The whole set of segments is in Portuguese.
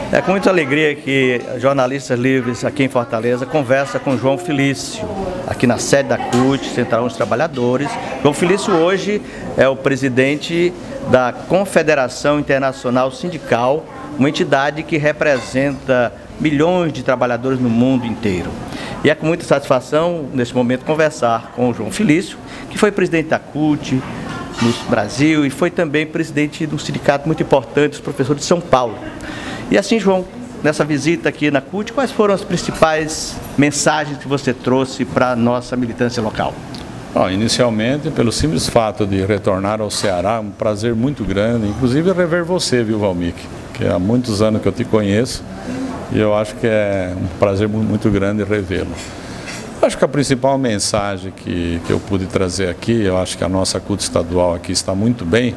É com muita alegria que jornalistas livres aqui em Fortaleza conversa com João Felício, aqui na sede da CUT, Central dos Trabalhadores. João Felício hoje é o presidente da Confederação Internacional Sindical, uma entidade que representa milhões de trabalhadores no mundo inteiro. E é com muita satisfação, nesse momento, conversar com o João Felício, que foi presidente da CUT no Brasil e foi também presidente de um sindicato muito importante, os professores de São Paulo. E assim, João, nessa visita aqui na CUT, quais foram as principais mensagens que você trouxe para a nossa militância local? Bom, inicialmente, pelo simples fato de retornar ao Ceará, um prazer muito grande, inclusive rever você, viu, Valmir, que há muitos anos que eu te conheço e eu acho que é um prazer muito grande revê-lo. Acho que a principal mensagem que eu pude trazer aqui, eu acho que a nossa CUT estadual aqui está muito bem,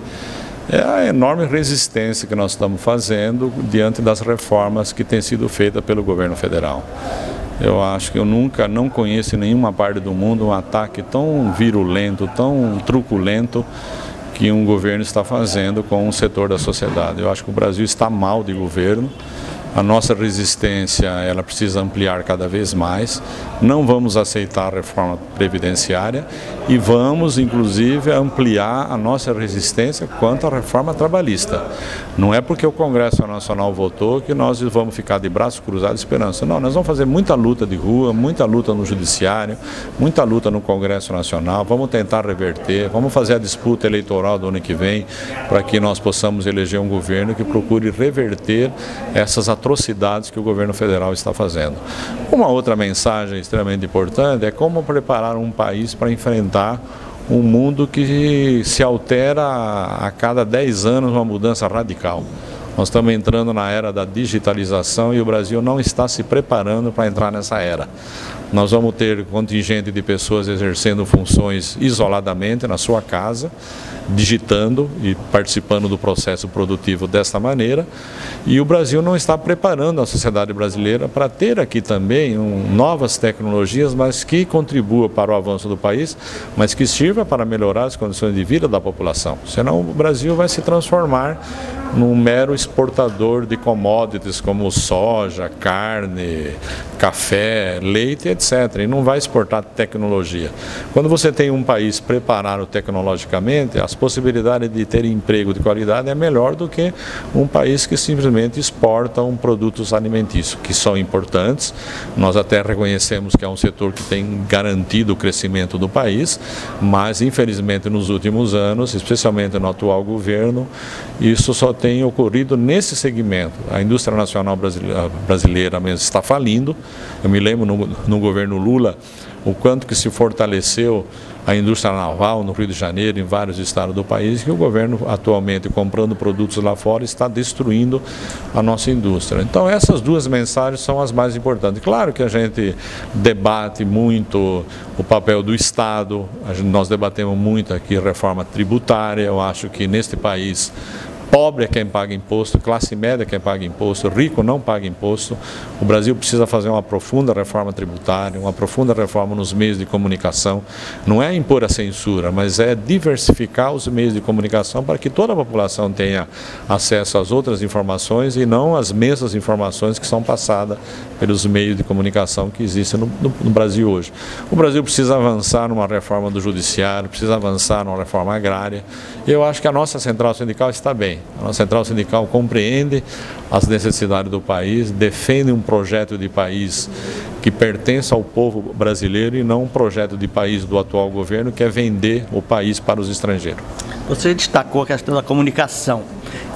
é a enorme resistência que nós estamos fazendo diante das reformas que têm sido feitas pelo governo federal. Eu acho que eu não conheço em nenhuma parte do mundo um ataque tão virulento, tão truculento que um governo está fazendo com um setor da sociedade. Eu acho que o Brasil está mal de governo. A nossa resistência, ela precisa ampliar cada vez mais. Não vamos aceitar a reforma previdenciária e vamos, inclusive, ampliar a nossa resistência quanto à reforma trabalhista. Não é porque o Congresso Nacional votou que nós vamos ficar de braços cruzados esperando. Não, nós vamos fazer muita luta de rua, muita luta no Judiciário, muita luta no Congresso Nacional, vamos tentar reverter, vamos fazer a disputa eleitoral do ano que vem para que nós possamos eleger um governo que procure reverter essas atrocidades que o governo federal está fazendo. Uma outra mensagem extremamente importante é como preparar um país para enfrentar um mundo que se altera a cada 10 anos, uma mudança radical. Nós estamos entrando na era da digitalização e o Brasil não está se preparando para entrar nessa era. Nós vamos ter contingente de pessoas exercendo funções isoladamente na sua casa, digitando e participando do processo produtivo desta maneira, e o Brasil não está preparando a sociedade brasileira para ter aqui também novas tecnologias, mas que contribuam para o avanço do país, mas que sirva para melhorar as condições de vida da população. Senão o Brasil vai se transformar num mero exportador de commodities como soja, carne, café, leite, etc. E não vai exportar tecnologia. Quando você tem um país preparado tecnologicamente, as possibilidades de ter emprego de qualidade é melhor do que um país que simplesmente exporta produtos alimentícios, que são importantes. Nós até reconhecemos que é um setor que tem garantido o crescimento do país, mas infelizmente nos últimos anos, especialmente no atual governo, isso só tem ocorrido nesse segmento. A indústria nacional brasileira mesmo está falindo. Eu me lembro no governo Lula o quanto que se fortaleceu a indústria naval no Rio de Janeiro, em vários estados do país, que o governo atualmente, comprando produtos lá fora, está destruindo a nossa indústria. Então essas duas mensagens são as mais importantes. Claro que a gente debate muito o papel do Estado, nós debatemos muito aqui reforma tributária. Eu acho que neste país pobre é quem paga imposto, classe média é quem paga imposto, rico não paga imposto. O Brasil precisa fazer uma profunda reforma tributária, uma profunda reforma nos meios de comunicação. Não é impor a censura, mas é diversificar os meios de comunicação para que toda a população tenha acesso às outras informações e não às mesmas informações que são passadas pelos meios de comunicação que existem no Brasil hoje. O Brasil precisa avançar numa reforma do Judiciário, precisa avançar numa reforma agrária. Eu acho que a nossa central sindical está bem. A nossa central sindical compreende as necessidades do país, defende um projeto de país que pertence ao povo brasileiro e não um projeto de país do atual governo que é vender o país para os estrangeiros. Você destacou a questão da comunicação.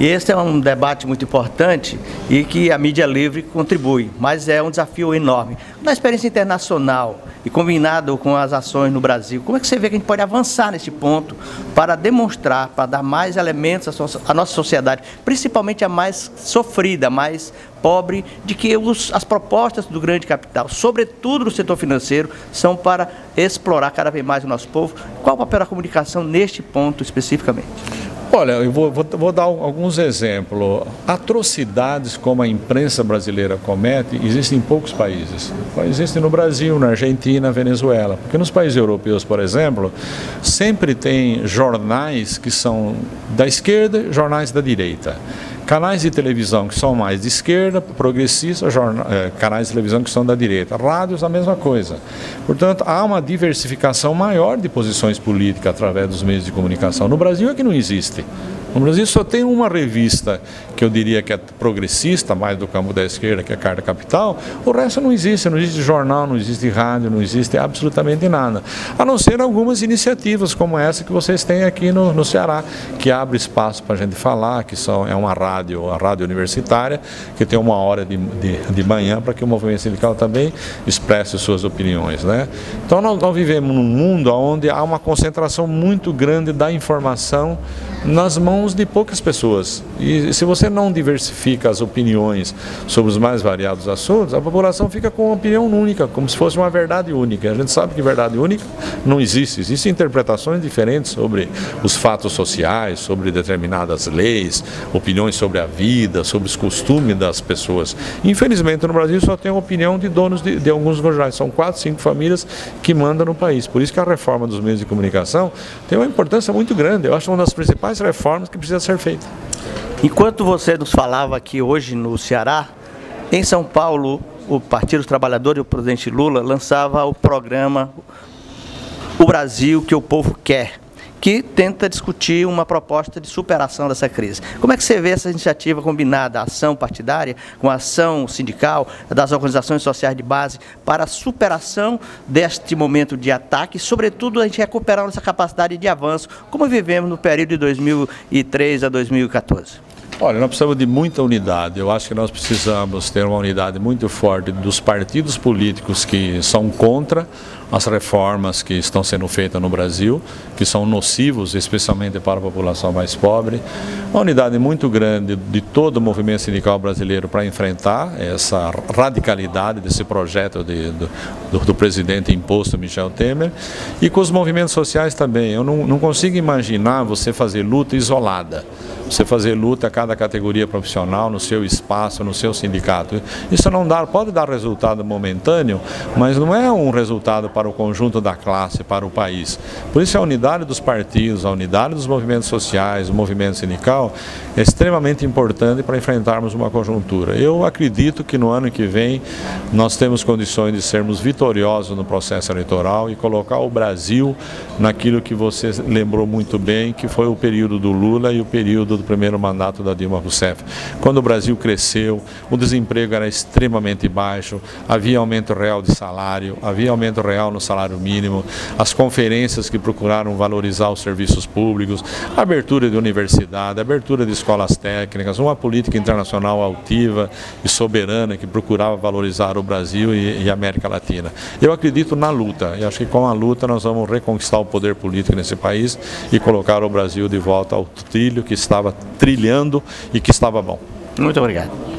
E esse é um debate muito importante e que a mídia livre contribui, mas é um desafio enorme. Na experiência internacional e combinado com as ações no Brasil, como é que você vê que a gente pode avançar nesse ponto para demonstrar, para dar mais elementos à nossa sociedade, principalmente a mais sofrida, mais pobre, de que as propostas do grande capital, sobretudo no setor financeiro, são para explorar cada vez mais o nosso povo? Qual o papel da comunicação neste ponto especificamente? Olha, eu vou dar alguns exemplos. Atrocidades como a imprensa brasileira comete existem em poucos países. Existem no Brasil, na Argentina, na Venezuela. Porque nos países europeus, por exemplo, sempre tem jornais que são da esquerda e jornais da direita. Canais de televisão que são mais de esquerda, progressistas, canais de televisão que são da direita. Rádios, a mesma coisa. Portanto, há uma diversificação maior de posições políticas através dos meios de comunicação. No Brasil é que não existe. No Brasil só tem uma revista que eu diria que é progressista, mais do campo da esquerda, que é a Carta Capital. O resto não existe jornal, não existe rádio, não existe absolutamente nada. A não ser algumas iniciativas como essa que vocês têm aqui no Ceará, que abre espaço para a gente falar, que é uma rádio universitária, que tem 1 hora de manhã para que o movimento sindical também expresse suas opiniões, né? Então nós vivemos num mundo onde há uma concentração muito grande da informação nas mãos de poucas pessoas. E se você não diversifica as opiniões sobre os mais variados assuntos, a população fica com uma opinião única, como se fosse uma verdade única. A gente sabe que verdade única não existe. Existem interpretações diferentes sobre os fatos sociais, sobre determinadas leis, opiniões sobre a vida, sobre os costumes das pessoas. Infelizmente, no Brasil só tem a opinião de donos de alguns jornais. São 4, 5 famílias que mandam no país. Por isso que a reforma dos meios de comunicação tem uma importância muito grande. Eu acho uma das principais reformas que precisa ser feita. Enquanto você nos falava aqui hoje no Ceará, em São Paulo, o Partido dos Trabalhadores e o presidente Lula lançava o programa O Brasil que o Povo Quer, que tenta discutir uma proposta de superação dessa crise. Como é que você vê essa iniciativa combinada, a ação partidária com a ação sindical, das organizações sociais de base, para a superação deste momento de ataque e, sobretudo, a gente recuperar nossa capacidade de avanço, como vivemos no período de 2003 a 2014? Olha, nós precisamos de muita unidade. Eu acho que nós precisamos ter uma unidade muito forte dos partidos políticos que são contra as reformas que estão sendo feitas no Brasil, que são nocivos, especialmente para a população mais pobre. Uma unidade muito grande de todo o movimento sindical brasileiro para enfrentar essa radicalidade desse projeto do presidente imposto Michel Temer. E com os movimentos sociais também. Eu não consigo imaginar você fazer luta isolada. Você fazer luta a cada categoria profissional, no seu espaço, no seu sindicato. Isso pode dar resultado momentâneo, mas não é um resultado para o conjunto da classe, para o país. Por isso a unidade dos partidos, a unidade dos movimentos sociais, o movimento sindical é extremamente importante para enfrentarmos uma conjuntura. Eu acredito que no ano que vem nós temos condições de sermos vitoriosos no processo eleitoral e colocar o Brasil naquilo que você lembrou muito bem, que foi o período do Lula e o período do primeiro mandato da Dilma Rousseff. Quando o Brasil cresceu, o desemprego era extremamente baixo, havia aumento real de salário, havia aumento real no salário mínimo, as conferências que procuraram valorizar os serviços públicos, abertura de universidade, abertura de escolas técnicas, uma política internacional altiva e soberana que procurava valorizar o Brasil e a América Latina. Eu acredito na luta, e acho que com a luta nós vamos reconquistar o poder político nesse país e colocar o Brasil de volta ao trilho que estava trilhando e que estava bom. Muito obrigado.